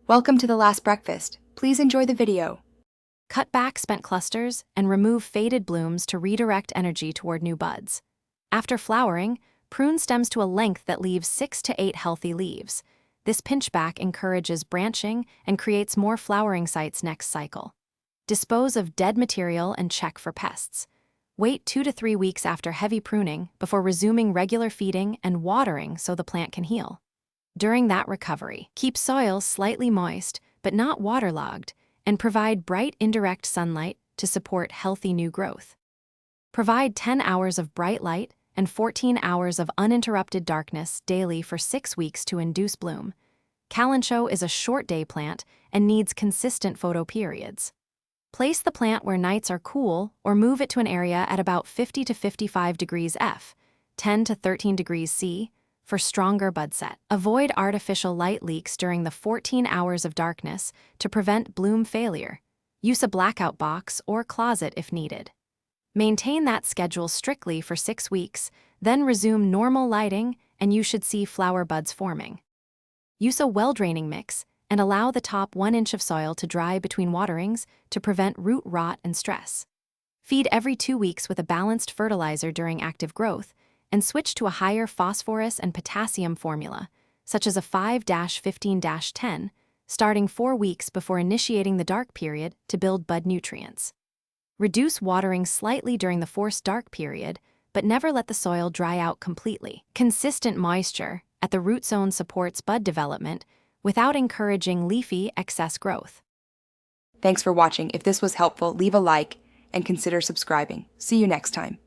Welcome to the last breakfast. Please enjoy the video. Cut back spent clusters and remove faded blooms to redirect energy toward new buds. After flowering, prune stems to a length that leaves 6 to 8 healthy leaves. This pinchback encourages branching and creates more flowering sites next cycle. Dispose of dead material and check for pests. Wait 2 to 3 weeks after heavy pruning before resuming regular feeding and watering so the plant can heal. During that recovery, keep soil slightly moist but not waterlogged, and provide bright indirect sunlight to support healthy new growth. Provide 10 hours of bright light and 14 hours of uninterrupted darkness daily for 6 weeks to induce bloom. Kalanchoe is a short-day plant and needs consistent photoperiods. Place the plant where nights are cool or move it to an area at about 50 to 55 degrees F, 10 to 13 degrees C, for stronger bud set. Avoid artificial light leaks during the 14 hours of darkness to prevent bloom failure. Use a blackout box or closet if needed. Maintain that schedule strictly for 6 weeks, then resume normal lighting and you should see flower buds forming. Use a well-draining mix and allow the top 1 inch of soil to dry between waterings to prevent root rot and stress. Feed every 2 weeks with a balanced fertilizer during active growth, and switch to a higher phosphorus and potassium formula, such as a 5-15-10, starting 4 weeks before initiating the dark period to build bud nutrients. Reduce watering slightly during the forced dark period, but never let the soil dry out completely. Consistent moisture at the root zone supports bud development without encouraging leafy excess growth. Thanks for watching. If this was helpful, leave a like and consider subscribing. See you next time.